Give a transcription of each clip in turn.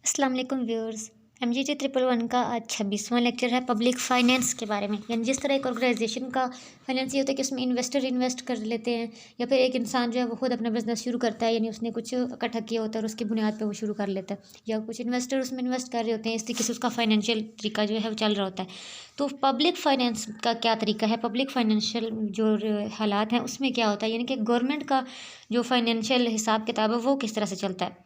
अस्सलाम वालेकुम viewers. MGT 111 का आज 26वां लेक्चर है पब्लिक फ़ाइनेंस के बारे में। यानी जिस तरह एक ऑर्गेनाइजेशन का फाइनेंस ये होता है कि उसमें इन्वेस्टर इन्वेस्ट कर लेते हैं, या फिर एक इंसान जो है वो खुद अपना बिजनेस शुरू करता है, यानी उसने कुछ इकट्ठा किया होता है और उसकी बुनियाद पे वो शुरू कर लेता है, या कुछ इन्वेस्टर उसमें इन्वेस्ट कर रहे होते हैं। इस तरीके से उसका फाइनेंशियल तरीका जो है वो चल रहा होता है। तो पब्लिक फ़ाइनेंस का क्या तरीका है, पब्लिक फाइनेंशियल जो हालात हैं उसमें क्या होता है, यानी कि गवर्नमेंट का जो फाइनेंशियल हिसाब किताब है वो किस तरह से चलता है।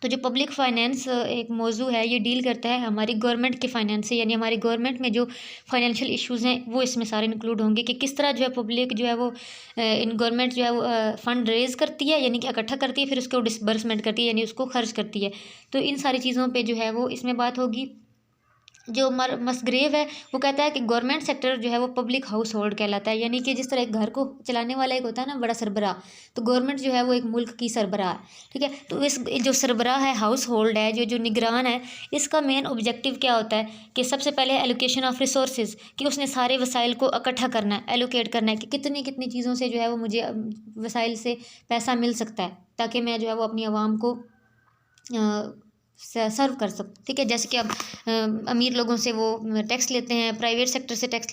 तो जो पब्लिक फ़ाइनेंस एक मौजू है, ये डील करता है हमारी गवर्नमेंट के फाइनेंस से, यानी हमारी गवर्नमेंट में जो फाइनेंशियल इश्यूज़ हैं वो इसमें सारे इंक्लूड होंगे कि किस तरह जो है पब्लिक जो है वो इन गवर्नमेंट जो है वो फ़ंड रेज़ करती है, यानी कि इकट्ठा करती है, फिर उसको डिसबर्समेंट करती है, यानी उसको खर्च करती है। तो इन सारी चीज़ों पे जो है वो इसमें बात होगी। जो मसग्रेव है वो कहता है कि गवर्नमेंट सेक्टर जो है वो पब्लिक हाउस होल्ड कहलाता है, यानी कि जिस तरह एक घर को चलाने वाला एक होता है ना बड़ा सरबराह, तो गवर्नमेंट जो है वो एक मुल्क की सरबराह है। ठीक है, तो इस जो सरबराह है, हाउस होल्ड है, जो जो निगरान है, इसका मेन ऑब्जेक्टिव क्या होता है कि सबसे पहले एलोकेशन ऑफ रिसोर्सेज, कि उसने सारे वसाइल को इकट्ठा करना है, एलोकेट करना है कि कितनी कितनी चीज़ों से जो है वो मुझे वसाइल से पैसा मिल सकता है, ताकि मैं जो है वो अपनी आवाम को सर्व कर सकते। ठीक है, जैसे कि अब अमीर लोगों से वो टैक्स लेते हैं, प्राइवेट सेक्टर से टैक्स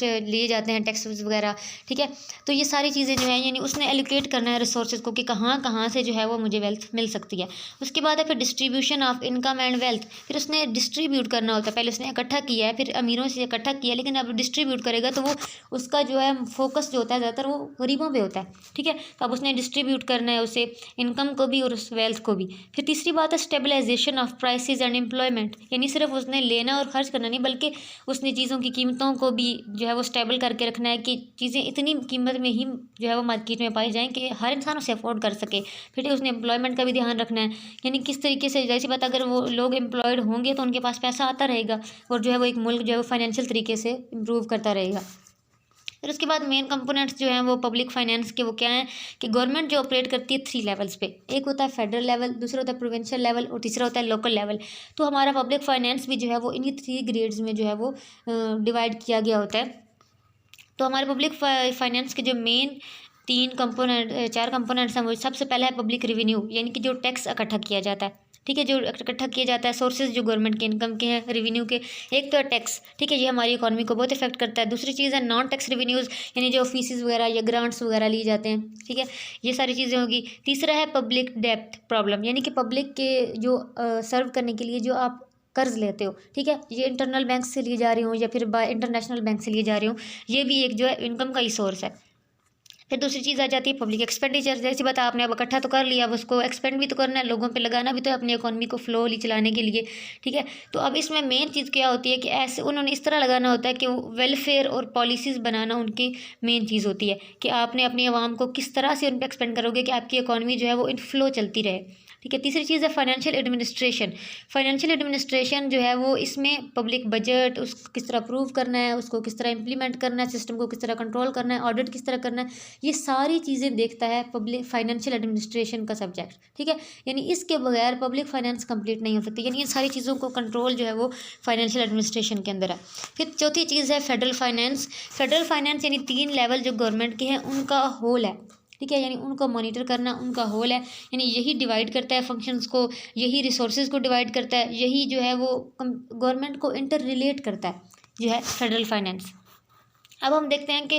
लिए जाते हैं, टैक्स वगैरह। ठीक है, तो ये सारी चीज़ें जो है यानी उसने एलोकेट करना है रिसोर्सेज को कि कहाँ कहाँ से जो है वो मुझे वेल्थ मिल सकती है। उसके बाद है फिर distribution of income and wealth, फिर उसने डिस्ट्रीब्यूट करना होता है। पहले उसने इकट्ठा किया है, फिर अमीरों से इकट्ठा किया, लेकिन अब डिस्ट्रीब्यूट करेगा तो वो उसका जो है फोकस जो होता है ज़्यादातर वो गरीबों पे होता है। ठीक है, तो अब उसने डिस्ट्रीब्यूट करना है उसे, इनकम को भी और उस वेल्थ को भी। फिर तीसरी बात है stabilisation of prices and employment, यानी सिर्फ उसने लेना और खर्च करना नहीं, बल्कि उसने चीज़ों की कीमतों को भी जो है वो स्टेबल करके रखना है कि चीज़ें इतनी कीमत में ही जो है वो मार्केट में पाई जाएँ कि हर इंसान उसे अफोर्ड कर सके। फिर उसने एम्प्लॉयमेंट का भी ध्यान रखना है, यानी किस तरीके से, जैसी बात अगर वो लोग एम्प्लॉयड होंगे तो उनके पास पैसा आता रहेगा और जो है वो एक मुल्क जो है वो फाइनेंशियल तरीके से इम्प्रूव करता रहेगा। फिर उसके बाद मेन कंपोनेंट्स जो हैं वो पब्लिक फाइनेंस के वो क्या हैं कि गवर्नमेंट जो ऑपरेट करती है 3 लेवल्स पे। एक होता है फेडरल लेवल, दूसरा होता है प्रोविंशियल लेवल और तीसरा होता है लोकल लेवल। तो हमारा पब्लिक फाइनेंस भी जो है वो इन्हीं 3 ग्रेड्स में जो है वो डिवाइड किया गया होता है। तो हमारे पब्लिक फाइनेंस के जो मेन 4 कंपोनेंट्स हैं, वो सबसे पहला है पब्लिक रेवेन्यू, यानी कि जो टैक्स इकट्ठा किया जाता है। ठीक है, जो इकट्ठा किया जाता है, सोर्सेज जो गवर्नमेंट के इनकम के हैं, रेवेन्यू के। एक तो है टैक्स। ठीक है, ये हमारी इकोनॉमी को बहुत इफेक्ट करता है। दूसरी चीज़ है नॉन टैक्स रेवेन्यूज़, यानी जो फीसिस वगैरह या ग्रांट्स वगैरह लिए जाते हैं। ठीक है, ये सारी चीज़ें होगी। तीसरा है पब्लिक डेप्थ प्रॉब्लम, यानी कि पब्लिक के जो सर्व करने के लिए जो आप कर्ज लेते हो। ठीक है, ये इंटरनल बैंक से लिए जा रहे हो या फिर बाय इंटरनेशनल बैंक से लिए जा रहे हो, ये भी एक जो है इनकम का ही सोर्स है। फिर दूसरी चीज़ आ जाती है पब्लिक एक्सपेंडिचर, जैसी बात आपने अब इकट्ठा तो कर लिया, अब उसको एक्सपेंड भी तो करना है, लोगों पे लगाना भी तो है अपनी इकोनॉमी को फ्लोली चलाने के लिए। ठीक है, तो अब इसमें मेन चीज़ क्या होती है कि ऐसे उन्होंने इस तरह लगाना होता है कि वेलफेयर और पॉलिसीज़ बनाना उनकी मेन चीज़ होती है कि आपने अपनी आवाम को किस तरह से उन पर एक्सपेंड करोगे कि आपकी इकोनॉमी जो है वो इन फ्लो चलती रहे। ठीक है, तीसरी चीज़ है फाइनेंशियल एडमिनिस्ट्रेशन। फाइनेंशियल एडमिनिस्ट्रेशन जो है वो इसमें पब्लिक बजट उसको किस तरह अप्रूव करना है, उसको किस तरह इंप्लीमेंट करना है, सिस्टम को किस तरह कंट्रोल करना है, ऑडिट किस तरह करना है, ये सारी चीज़ें देखता है पब्लिक फाइनेंशियल एडमिनिस्ट्रेशन का सब्जेक्ट। ठीक है, यानी इसके बगैर पब्लिक फाइनेंस कंप्लीट नहीं हो सकती, यानी इन सारी चीज़ों को कंट्रोल जो है वो फाइनेंशियल एडमिनिस्ट्रेशन के अंदर है। फिर चौथी चीज़ है फेडरल फाइनेंस। फेडरल फाइनेंस यानी 3 लेवल जो गवर्नमेंट के हैं उनका होल है। ठीक है, यानी उनको मॉनिटर करना उनका होल है, यानी यही डिवाइड करता है फंक्शंस को, यही रिसोर्सेज को डिवाइड करता है, यही जो है वो गवर्नमेंट को इंटर रिलेट करता है, जो है फेडरल फाइनेंस। अब हम देखते हैं कि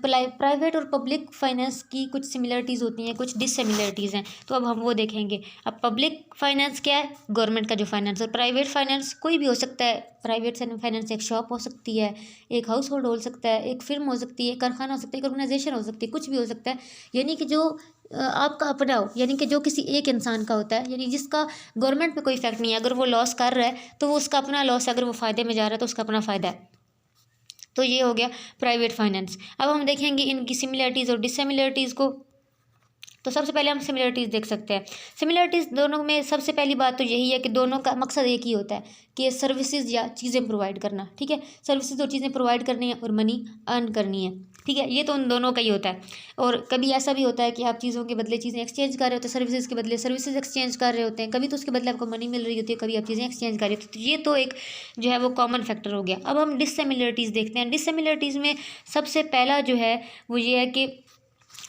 प्राइवेट और पब्लिक फाइनेंस की कुछ सिमिलरिटीज़ होती हैं, कुछ डिससिमिलरिटीज़ हैं, तो अब हम वो देखेंगे। अब पब्लिक फाइनेंस क्या है, गवर्नमेंट का जो फाइनेंस, और प्राइवेट फाइनेंस कोई भी हो सकता है। प्राइवेट फाइनेंस एक शॉप हो सकती है, एक हाउस होल्ड हो सकता है, एक फिर्म हो सकती है, एक कारखाना हो सकता है, एक ऑर्गेनाइजेशन हो सकती है, कुछ भी हो सकता है, यानी कि जो आपका अपना हो, यानी कि जो किसी एक इंसान का होता है, यानी जिसका गवर्नमेंट पे कोई इफेक्ट नहीं है। अगर वो लॉस कर रहा है तो वो उसका अपना लॉस है, अगर वो फ़ायदे में जा रहा है तो उसका अपना फ़ायदा है। तो ये हो गया प्राइवेट फाइनेंस। अब हम देखेंगे इनकी सिमिलरिटीज़ और डिससिमिलरिटीज़ को। तो सबसे पहले हम सिमिलरिटीज़ देख सकते हैं। सिमिलरिटीज़ दोनों में सबसे पहली बात तो यही है कि दोनों का मकसद एक ही होता है कि सर्विसेज या चीज़ें प्रोवाइड करना। ठीक है, सर्विसेज और चीज़ें प्रोवाइड करनी है और मनी अर्न करनी है। ठीक है, ये तो उन दोनों का ही होता है। और कभी ऐसा भी होता है कि आप चीज़ों के बदले चीज़ें एक्सचेंज कर रहे होते हैं, सर्विसेज के बदले सर्विसेज एक्सचेंज कर रहे होते हैं, कभी तो उसके बदले आपको मनी मिल रही होती है, कभी आप चीज़ें एक्सचेंज कर रहे होते हैं। तो ये तो एक जो है वो कॉमन फैक्टर हो गया। अब हम डिससिमिलरिटीज़ देखते हैं। डिससिमिलरिटीज़ में सबसे पहला जो है वो ये है कि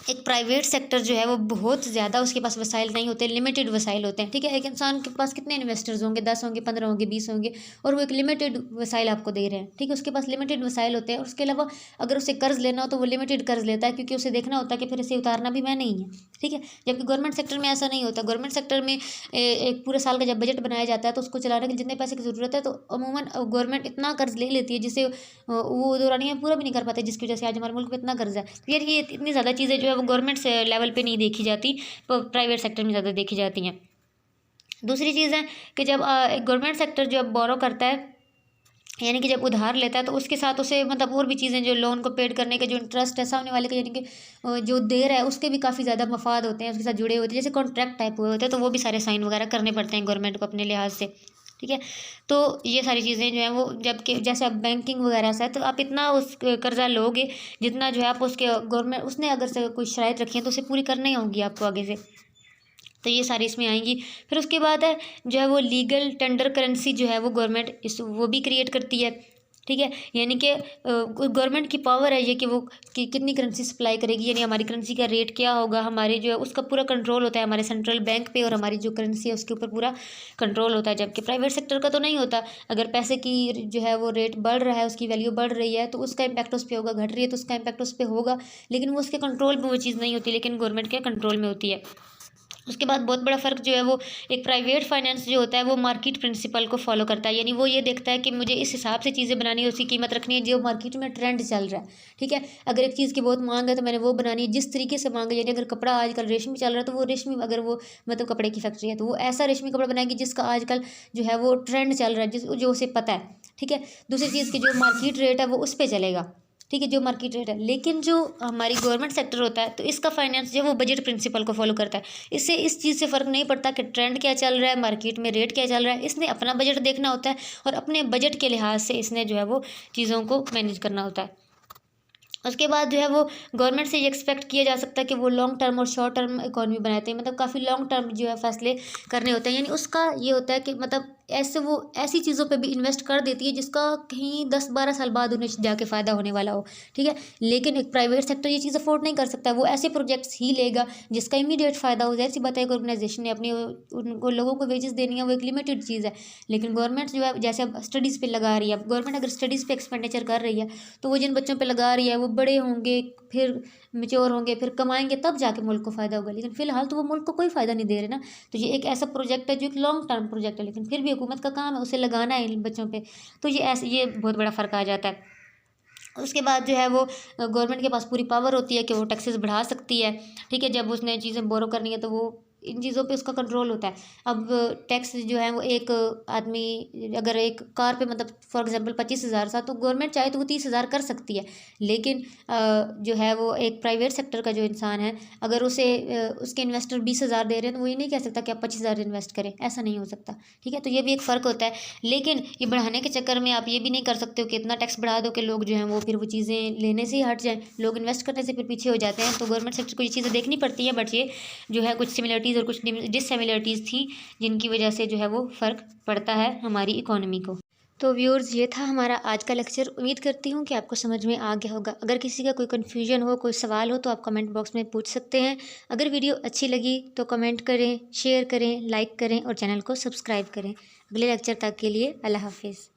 एक प्राइवेट सेक्टर जो है वो बहुत ज़्यादा उसके पास वसाइल नहीं होते, लिमिटेड वसाइल होते हैं, ठीक है। एक इंसान के पास कितने इन्वेस्टर्स होंगे, 10 होंगे, 15 होंगे, 20 होंगे, और वो एक लिमिटेड वसाइल आपको दे रहे हैं, ठीक है। उसके पास लिमिटेड वसाइल होते हैं, और उसके अलावा अगर उसे कर्ज लेना हो तो वो लिमिटेड कर्ज लेता है, क्योंकि उसे देखना होता है कि फिर इसे उतारना भी मैं नहीं है, ठीक है। जबकि गवर्नमेंट सेक्टर में ऐसा नहीं होता। गवर्नमेंट सेक्टर में एक पूरे साल का जब बजट बनाया जाता है तो उसको चलाने के लिए जितने पैसे की ज़रूरत है तो अमूमन गवर्नमेंट इतना कर्ज ले लेती है जिससे वो दौरानिया पूरा भी नहीं कर पाते, जिसकी वजह से आज हमारे मुल्क में इतना कर्ज है। तो यार ये इतनी ज़्यादा चीज़ें जो है वो गवर्नमेंट से लेवल पे नहीं देखी जाती, प्राइवेट सेक्टर में ज़्यादा देखी जाती हैं। दूसरी चीज़ है कि जब गवर्नमेंट सेक्टर जब बोरो करता है, यानी कि जब उधार लेता है, तो उसके साथ उसे मतलब और भी चीज़ें जो लोन को पेड करने के जो इंटरेस्ट है सामने वाले के, यानी कि जो दे रहा है उसके भी काफ़ी ज़्यादा मफाद होते हैं उसके साथ जुड़े होते हैं, जैसे कॉन्ट्रैक्ट टाइप हुए होते हैं, तो वो भी सारे साइन वगैरह करने पड़ते हैं गवर्नमेंट को अपने लिहाज से, ठीक है। तो ये सारी चीज़ें जो हैं वो जबकि जैसे अब बैंकिंग वगैरह से है तो आप इतना उस कर्जा लोगे जितना जो है आप उसके गवर्नमेंट उसने अगर से कोई शराइत रखी है तो उसे पूरी करनी होगी आपको आगे से। तो ये सारी इसमें आएंगी। फिर उसके बाद है जो है वो लीगल टेंडर करेंसी जो है वो गवर्नमेंट इस वो भी क्रिएट करती है, ठीक है। यानी कि गवर्नमेंट की पावर है ये कि वो कितनी करेंसी सप्लाई करेगी, यानी हमारी करेंसी का रेट क्या होगा, हमारे जो है उसका पूरा कंट्रोल होता है हमारे सेंट्रल बैंक पे, और हमारी जो करेंसी है उसके ऊपर पूरा कंट्रोल होता है। जबकि प्राइवेट सेक्टर का तो नहीं होता। अगर पैसे की जो है वो रेट बढ़ रहा है, उसकी वैल्यू बढ़ रही है, तो उसका इम्पैक्ट उस पर होगा, घट रही है तो उसका इम्पैक्ट उस पर होगा, लेकिन वो उसके कंट्रोल में वो चीज़ नहीं होती, लेकिन गवर्नमेंट के कंट्रोल में होती है। उसके बाद बहुत बड़ा फ़र्क जो है वो एक प्राइवेट फाइनेंस जो होता है वो मार्केट प्रिंसिपल को फॉलो करता है, यानी वो ये देखता है कि मुझे इस हिसाब से चीज़ें बनानी है, उसकी कीमत रखनी है जो मार्केट में ट्रेंड चल रहा है, ठीक है। अगर एक चीज़ की बहुत मांग है तो मैंने वो बनानी है जिस तरीके से मांग है, यानी अगर कपड़ा आजकल रेशमी चल रहा है तो वो रेशमी, अगर वो मतलब कपड़े की फैक्ट्री है तो वो ऐसा रेशमी कपड़ा बनाएगी जिसका आजकल जो है वो ट्रेंड चल रहा है, जो उसे पता है, ठीक है। दूसरी चीज़ की जो मार्केट रेट है वो उस पर चलेगा, ठीक है, जो मार्केट रेट है। लेकिन जो हमारी गवर्नमेंट सेक्टर होता है तो इसका फाइनेंस जो है वो बजट प्रिंसिपल को फॉलो करता है। इससे इस चीज़ से फ़र्क नहीं पड़ता कि ट्रेंड क्या चल रहा है, मार्केट में रेट क्या चल रहा है, इसने अपना बजट देखना होता है और अपने बजट के लिहाज से इसने जो है वो चीज़ों को मैनेज करना होता है। उसके बाद जो है वो गवर्नमेंट से ये एक्सपेक्ट किया जा सकता है कि वो लॉन्ग टर्म और शॉर्ट टर्म इकॉनमी बनाते हैं, मतलब काफ़ी लॉन्ग टर्म जो है फैसले करने होते हैं। यानी उसका ये होता है कि मतलब ऐसे वो ऐसी चीज़ों पे भी इन्वेस्ट कर देती है जिसका कहीं 10-12 साल बाद उन्हें जाके फ़ायदा होने वाला हो, ठीक है। लेकिन एक प्राइवेट सेक्टर ये चीज़ अफोर्ड नहीं कर सकता, वो ऐसे प्रोजेक्ट्स ही लेगा जिसका इमीडिएट फ़ायदा हो। जाए सी बात है, एक ऑर्गेनाइजेशन ने अपनी उनको लोगों को वेजेस देनी है, वो एक लिमिटेड चीज़ है। लेकिन गवर्नमेंट जो है जैसे अब स्टडीज़ पे लगा रही है, गवर्नमेंट अगर स्टडीज़ पे एक्सपेंडिचर कर रही है तो वो जिन बच्चों पे लगा रही है वो बड़े होंगे, फिर मेच्योर होंगे, फिर कमाएंगे, तब जाके मुल्क को फ़ायदा होगा। लेकिन फ़िलहाल तो वो मुल्क को कोई फ़ायदा नहीं दे रहे ना। तो ये एक ऐसा प्रोजेक्ट है जो एक लॉन्ग टर्म प्रोजेक्ट है, लेकिन फिर भी हुकूमत का काम है उसे लगाना है इन बच्चों पे। तो ये बहुत बड़ा फ़र्क आ जाता है। उसके बाद जो है वो गवर्नमेंट के पास पूरी पावर होती है कि वो टैक्सेस बढ़ा सकती है, ठीक है। जब उसने चीज़ें बोरो करनी है तो वो इन चीज़ों पे उसका कंट्रोल होता है। अब टैक्स जो है वो एक आदमी अगर एक कार पे मतलब फॉर एग्जांपल 25,000 था, तो गवर्नमेंट चाहे तो वो 30,000 कर सकती है। लेकिन जो है वो एक प्राइवेट सेक्टर का जो इंसान है, अगर उसे उसके इन्वेस्टर 20,000 दे रहे हैं तो वो ये नहीं कह सकता कि आप 25,000 इन्वेस्ट करें, ऐसा नहीं हो सकता, ठीक है। तो ये भी एक फ़र्क होता है। लेकिन ये बढ़ाने के चक्कर में आप ये भी नहीं कर सकते हो कि इतना टैक्स बढ़ा दो कि लोग जो हैं वो फिर वो चीज़ें लेने से ही हट जाएँ, लोग इन्वेस्ट करने से फिर पीछे हो जाते हैं। तो गवर्नमेंट सेक्टर को ये चीज़ें देखनी पड़ती है, बट ये जो है कुछ सिमिलरिटीज़ और कुछ डिससिमिलरिटीज़ थी जिनकी वजह से जो है वो फ़र्क पड़ता है हमारी इकोनॉमी को। तो व्यूअर्स, ये था हमारा आज का लेक्चर। उम्मीद करती हूँ कि आपको समझ में आ गया होगा। अगर किसी का कोई कन्फ्यूजन हो, कोई सवाल हो तो आप कमेंट बॉक्स में पूछ सकते हैं। अगर वीडियो अच्छी लगी तो कमेंट करें, शेयर करें, लाइक करें और चैनल को सब्सक्राइब करें। अगले लेक्चर तक के लिए अल्लाह हाफिज़।